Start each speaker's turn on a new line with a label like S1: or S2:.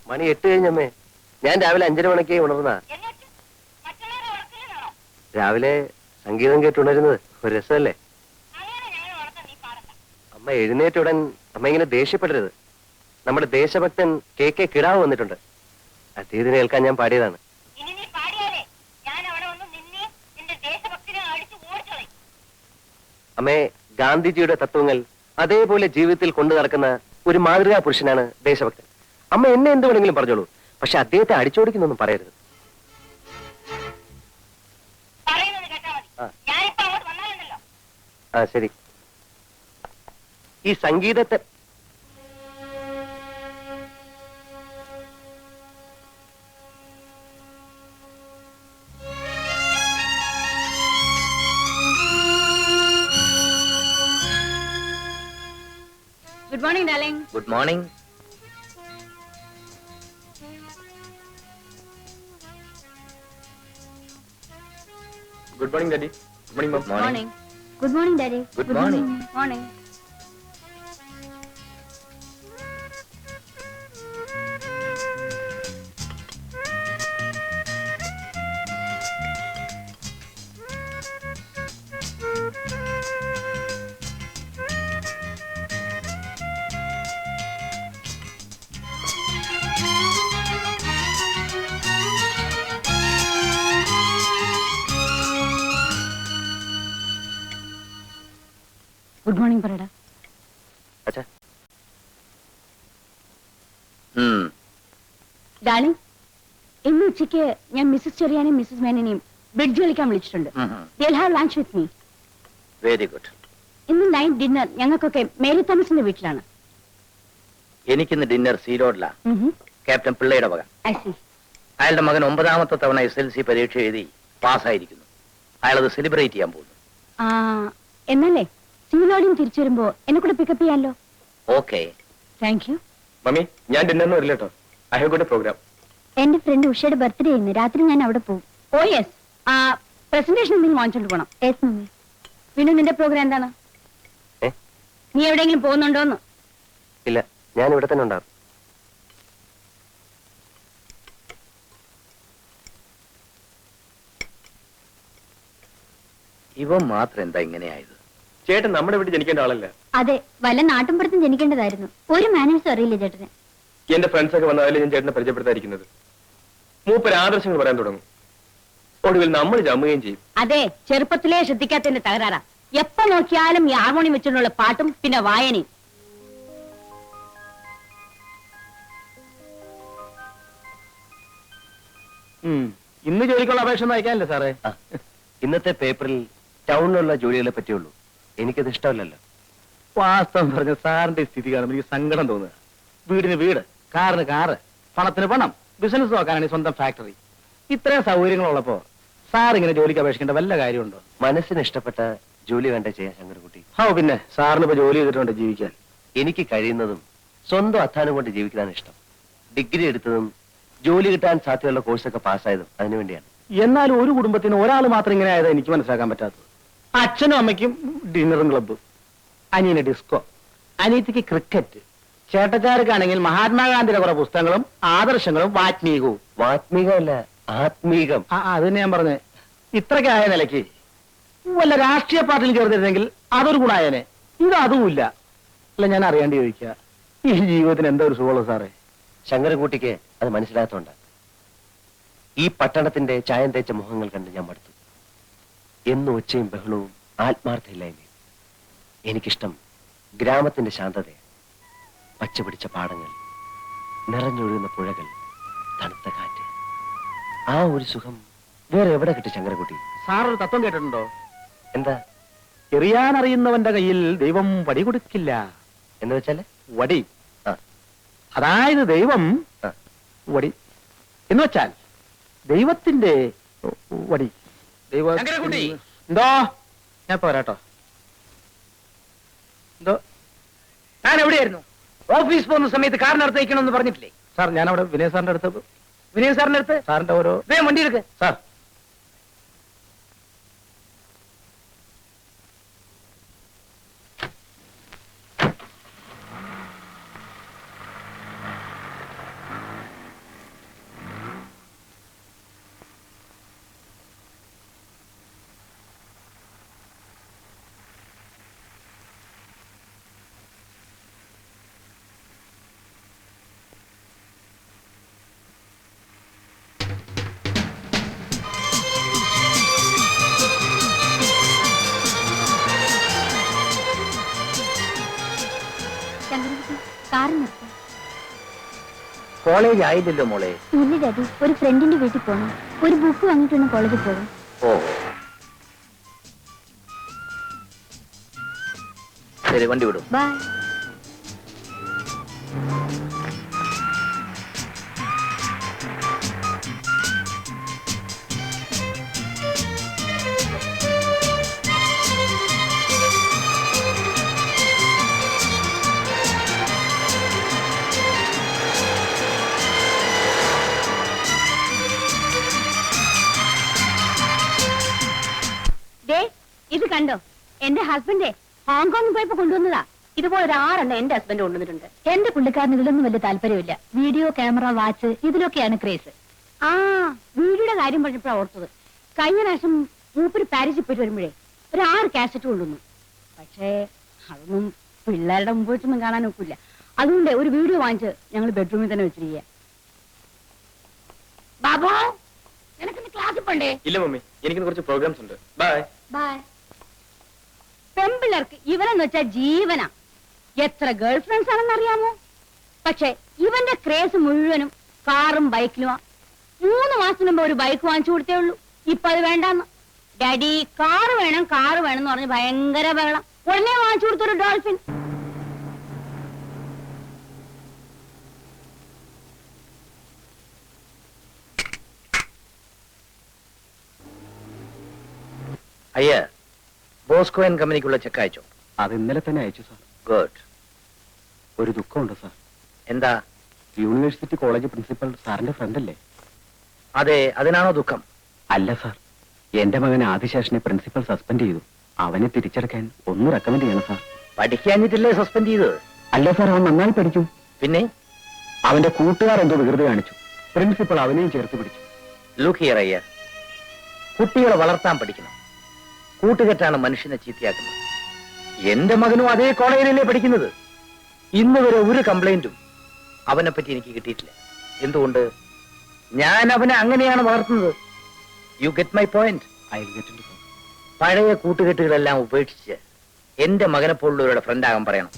S1: മണി 8 കഴിഞ്ഞമ്മേ. ഞാൻ രാവിലെ 5:30 മണിക്ക് ഉണർന്നാ. രാവിലെ സംഗീതം കേട്ടുണരുന്നത് ഒരു രസമല്ലേ? അമ്മ എഴുന്നേറ്റുടൻ അമ്മ ഇങ്ങനെ ദേഷ്യപ്പെടരുത്. നമ്മുടെ ദേശഭക്തൻ KK കിടാവ് വന്നിട്ടുണ്ട്. അദ്ദേഹത്തിനെ കേൾക്കാൻ ഞാൻ പാടിയതാണ്. അമ്മേ, ഗാന്ധിജിയുടെ തത്വങ്ങൾ അതേപോലെ ജീവിതത്തിൽ കൊണ്ടു നടക്കുന്ന ഒരു മാതൃകാ പുരുഷനാണ് ദേശഭക്തൻ. അമ്മ എന്നെ എന്ത് വേണമെങ്കിലും പറഞ്ഞോളൂ, പക്ഷെ അദ്ദേഹത്തെ അടിച്ചോടിക്കുന്നൊന്നും പറയരുത്. ആ ശരി. ഈ സംഗീതത്തെ
S2: Good morning, darling.
S3: Good morning.
S1: Good morning, Daddy. Good morning, Mom.
S3: Good morning.
S2: Good morning, Daddy.
S3: Good morning.
S2: Morning. Good morning പറയടാ.
S1: അച്ഛാ.
S2: ഡാർലിംഗ്, ഇന്ന് ഉച്ചയ്ക്ക് ഞാൻ മിസ്സസ് ചെറിയാനെയും മിസ്സസ് മേനനെയും ബ്രിഡ്ജ് കളിക്കാൻ വിളിച്ചിട്ടുണ്ട്. They'll have lunch with me.
S3: Very good.
S2: ഇന്ന് night dinner ഞങ്ങൾക്കൊക്കെ Mary തോമസിന്റെ വീട്ടിലാണ്.
S3: എനിക്കിന്ന് ഡിന്നർ സീറോഡിലാ. ക്യാപ്റ്റൻ പിള്ളയുടെ വക.
S2: I see.
S3: അയാളുടെ മകൻ 9ാമത്തെ തവണ SLC പരീക്ഷ എഴുതി പാസ്സായിരിക്കുന്നു. അയാളത് സെലിബ്രേറ്റ് ചെയ്യാൻ പോകുന്നു.
S2: എന്നല്ലേ സിവിലോടിയും തിരിച്ചു വരുമ്പോ എന്നെ കൂടെ പിക്കപ്പ് ചെയ്യാമല്ലോ.
S3: ഓക്കെ.
S2: Thank you.
S1: മമ്മി, ഞാൻ ഡിന്നറിന് വരില്ല കേട്ടോ. I have got a programme.
S2: എന്റെ ഫ്രണ്ട് ഉഷയുടെ ബർത്ത്ഡേ ഇന്ന് രാത്രി ഞാൻ അവിടെ പോകും. ഓ യെസ്. പ്രസന്റേഷൻ എന്തെങ്കിലും വാങ്ങിച്ചോണ്ട് പോകണം. Yes mummy. പിന്നെ നിന്റെ പ്രോഗ്രാം എന്താണ്? നീ എവിടെയെങ്കിലും പോകുന്നുണ്ടോന്ന്?
S1: ഇല്ല, ഞാൻ ഇവിടെ തന്നെ ഉണ്ടാകും.
S3: ഇവൻ മാത്രം എന്താ ഇങ്ങനെയായത്?
S1: ചേട്ടൻ നമ്മുടെ വീട്ടിൽ ജനിക്കേണ്ട ആളല്ല.
S2: അതെ, വല്ല നാട്ടുമ്പുറത്തും ജനിക്കേണ്ടതായിരുന്നു. ഒരു മാനേഴ്സും അറിയില്ല ചേട്ടന്.
S1: എന്റെ ഫ്രണ്ട്സ് ഒക്കെ വന്നാലും ഞാൻ ചേട്ടനെ പരിചയപ്പെടുത്താതിരിക്കുന്നത്. മൂപ്പര് ആദർശങ്ങൾ പറയാൻ തുടങ്ങും. ഒടുവിൽ നമ്മൾ ജമ്മുകയും ചെയ്യും.
S2: അതെ, ചെറുപ്പത്തിലേ ശ്രദ്ധിക്കാത്തതിന്റെ തകരാറാ. എപ്പോ നോക്കിയാലും ഈ ഹാർമോണിയം വെച്ചുകൊണ്ടുള്ള പാട്ടും പിന്നെ വായനയും.
S3: ഇന്ന് ജോലിക്കുള്ള അപേക്ഷ ഒന്നും അയക്കാനല്ലേ സാറേ?
S1: ഇന്നത്തെ പേപ്പറിൽ ടൗണിലുള്ള ജോലികളെ പറ്റിയുള്ളൂ. എനിക്കത് ഇഷ്ടമല്ലല്ലോ.
S3: വാസ്തവം പറഞ്ഞ സാറിന്റെ സ്ഥിതി കാണുമ്പോൾ എനിക്ക് സങ്കടം തോന്നുക. വീടിന് വീട്, കാറിന് കാറ്, പണത്തിന് പണം, ബിസിനസ് നോക്കാനാണ് സ്വന്തം ഫാക്ടറി. ഇത്രയും സൗകര്യങ്ങളുള്ളപ്പോ സാർ ഇങ്ങനെ ജോലിക്ക് അപേക്ഷിക്കേണ്ട വല്ല കാര്യമുണ്ടോ?
S1: മനസ്സിന് ഇഷ്ടപ്പെട്ട ജോലി വേണ്ട ചെയ്യാൻ ശങ്കരൻകുട്ടി.
S3: പിന്നെ സാറിന് ഇപ്പൊ ജോലി ചെയ്തിട്ടുണ്ട് ജീവിക്കാൻ.
S1: എനിക്ക് കഴിയുന്നതും സ്വന്തം അധ്വാനം കൊണ്ട് ജീവിക്കാനാണ് ഇഷ്ടം. ഡിഗ്രി എടുത്തതും ജോലി കിട്ടാൻ സാധ്യതയുള്ള കോഴ്സൊക്കെ പാസ്സായതും അതിനുവേണ്ടിയാണ്.
S3: എന്നാലും ഒരു കുടുംബത്തിന് ഒരാൾ മാത്രം ഇങ്ങനെ ആയത് എനിക്ക് മനസ്സിലാക്കാൻ പറ്റാത്തത്. അച്ഛനും അമ്മയ്ക്കും ഡിന്നറും ക്ലബ്ബ്, അനിയന് ഡിസ്കോ, അനിയത്തിക്ക് ക്രിക്കറ്റ്, ചേട്ടച്ചാർക്കാണെങ്കിൽ മഹാത്മാഗാന്ധിയുടെ കുറെ പുസ്തകങ്ങളും ആദർശങ്ങളും വാത്മീകവും.
S1: വാത്മീകമല്ല, ആത്മീകം.
S3: അത് തന്നെ ഞാൻ പറഞ്ഞേ. ഇത്രയ്ക്ക് ആയ നിലയ്ക്ക് വല്ല രാഷ്ട്രീയ പാർട്ടിയിൽ ചേർന്നിരുന്നെങ്കിൽ അതൊരു ഗുണായനെ. ഇത് അതുമില്ല. അല്ല, ഞാൻ അറിയാണ്ട് ചോദിക്കുക, ഈ ജീവിതത്തിന് എന്താ ഒരു സുഖമുള്ളൂ സാറേ?
S1: ശങ്കരൻകുട്ടിക്ക് അത് മനസ്സിലാത്തോണ്ട്. ഈ പട്ടണത്തിന്റെ ചായം തേച്ച മുഖങ്ങൾ കണ്ട് ഞാൻ മടുത്തു. എന്നും ഒച്ചയും ബഹളവും ആത്മാർത്ഥയില്ലായ്മയും. എനിക്കിഷ്ടം ഗ്രാമത്തിന്റെ ശാന്തതയാണ്. പച്ചപിടിച്ച പാടങ്ങൾ, നിറഞ്ഞൊഴുകുന്ന പുഴകൾ, തണുത്ത കാറ്റ്. ആ ഒരു സുഖം വേറെ എവിടെ കിട്ടി ശങ്കരൻകുട്ടി?
S3: സാറൊരു തത്വം കേട്ടിട്ടുണ്ടോ?
S1: എന്താ?
S3: എറിയാനറിയുന്നവന്റെ കയ്യിൽ ദൈവം വടി കൊടുക്കില്ല
S1: എന്ന് വെച്ചാല്?
S3: വടി. അതായത് ദൈവം വടി എന്ന് വെച്ചാൽ ദൈവത്തിന്റെ വടി. എന്തോ ഞാൻ പോരാട്ടോ. എന്തോ
S4: ഞാൻ എവിടെയായിരുന്നു? ഓഫീസ് പോകുന്ന സമയത്ത് കാറിനടുത്ത് വയ്ക്കണമെന്ന് പറഞ്ഞിട്ടില്ലേ?
S3: സാർ, ഞാൻ അവിടെ വിനയ സാറിന്റെ അടുത്ത്.
S4: വിനയ സാറിന്റെ അടുത്ത്?
S3: സാറിന്റെ ഓരോ
S4: വണ്ടി എടുക്ക്
S3: സാർ.
S2: കാറ് നിർത്താം.
S4: കോളേജ് ആയില്ലല്ലോ മോളെ.
S2: ഇല്ല ഡാഡി, ഒരു ഫ്രണ്ടിന്റെ വീട്ടിൽ പോകണം. ഒരു ബുക്ക് വാങ്ങിയിട്ടൊന്ന് കോളേജിൽ പോകും.
S4: ഓ ശരി, വണ്ടി വിടും.
S2: ബൈ. ഇത് കണ്ടോ, എന്റെ ഹസ്ബൻഡ് ഹോങ്കോങ്ങിൽ പോയപ്പോ കൊണ്ടുവന്നതാ. ഇതുപോലെ ഒരു 6 എന്റെ ഹസ്ബൻഡ് കൊണ്ടുവന്നിട്ടുണ്ട്. എന്റെ പുള്ളിക്കാരന് ഇതിലൊന്നും വലിയ താല്പര്യമില്ല. വീഡിയോ, ക്യാമറ, വാച്ച് ഇതിലൊക്കെയാണ് ക്രേസ്. ആ വീഡിയോയുടെ കാര്യം പറഞ്ഞപ്പോഴാണ് ഓർത്തത്. കഴിഞ്ഞ പ്രാവശ്യം മൂപ്പര് പാരീസിൽ പോയിട്ട് വരുമ്പോഴേ ഒരു 6 കാസറ്റ് കൊണ്ടുവന്നു. പക്ഷേ അതൊന്നും പിള്ളേരുടെ മുമ്പ് വെച്ചൊന്നും കാണാൻ ഒക്കില്ല. അതുകൊണ്ട് ഒരു വീഡിയോ വാങ്ങിച്ച് ഞങ്ങൾ ബെഡ്റൂമിൽ തന്നെ വെച്ചിരിക്കുക. ബാബു, നിനക്ക് ക്ലാസ്സിൽ പോണ്ടേ?
S1: ഇല്ല മമ്മി, എനിക്ക് കുറച്ച് പ്രോഗ്രാംസ് ഉണ്ട്. ബൈ.
S2: ബൈ. പെമ്പിള്ളേർക്ക് ഇവനെന്ന് വെച്ചാൽ ജീവനാ. എത്ര ഗേൾ ഫ്രണ്ട്സ് ആണെന്ന് അറിയാമോ? പക്ഷെ ഇവന്റെ ക്രേസ് മുഴുവനും കാറും ബൈക്കിലുമാ. 3 മാസത്തിന് മുമ്പ് ഒരു ബൈക്ക് വാങ്ങിച്ചു കൊടുത്തേ ഉള്ളൂ. ഇപ്പൊ അത് വേണ്ടാന്ന്. ഡാഡി കാറ് വേണം എന്ന് പറഞ്ഞ് ഭയങ്കര ബഹളം. ഉടനെ വാങ്ങിച്ചു കൊടുത്തൊരു ഡോൾഫിൻ.
S4: അയ്യ, ബോസ്കോ ആൻഡ് കമ്പനിക്കുള്ള ചെക്ക് അയച്ചോ?
S3: അത് ഇന്നലെ തന്നെ അയച്ചു സാർ.
S4: ഗുഡ്.
S3: ഒരു ദുഃഖമുണ്ട് സാർ.
S4: എന്താ?
S3: യൂണിവേഴ്സിറ്റി കോളേജ് പ്രിൻസിപ്പൽ സാറിന്റെ ഫ്രണ്ട് അല്ലേ?
S4: അതെ, അതിനാണോ ദുഃഖം?
S3: അല്ല സാർ, എന്റെ മകൻ ആദിശേഷനെ പ്രിൻസിപ്പൽ സസ്പെൻഡ് ചെയ്തു. അവനെ തിരിച്ചടക്കാൻ ഒന്ന് റെക്കമെൻഡ് ചെയ്യണം സാർ.
S4: പഠിക്കാഞ്ഞിട്ടില്ലേ സസ്പെൻഡ് ചെയ്തത്?
S3: അല്ല സാർ, അവൻ നന്നായി പഠിക്കും.
S4: പിന്നെ
S3: അവന്റെ കൂട്ടുകാർ എന്തോ വികൃതി കാണിച്ചു. പ്രിൻസിപ്പൽ അവനെയും ചേർത്ത് പിടിച്ചു.
S4: ലുക്ക് ഹിയർ അയ്യ, കുട്ടികളെ വളർത്താൻ പഠിക്കണം. കൂട്ടുകെട്ടാണ് മനുഷ്യനെ ചീത്തയാക്കുന്നത്. എന്റെ മകനും അതേ കോളേജിലല്ലേ പഠിക്കുന്നത്. ഇന്ന് വരെ ഒരു കംപ്ലൈന്റും അവനെ പറ്റി എനിക്ക് കിട്ടിയിട്ടില്ല. എന്തുകൊണ്ട്? ഞാൻ അവനെ അങ്ങനെയാണ് വളർത്തുന്നത്. You get my point?
S3: I get it.
S4: പഴയ കൂട്ടുകെട്ടുകളെല്ലാം ഉപേക്ഷിച്ച് എന്റെ മകനെ പോലുള്ളവരുടെ ഫ്രണ്ട് ആകാൻ പറയണം.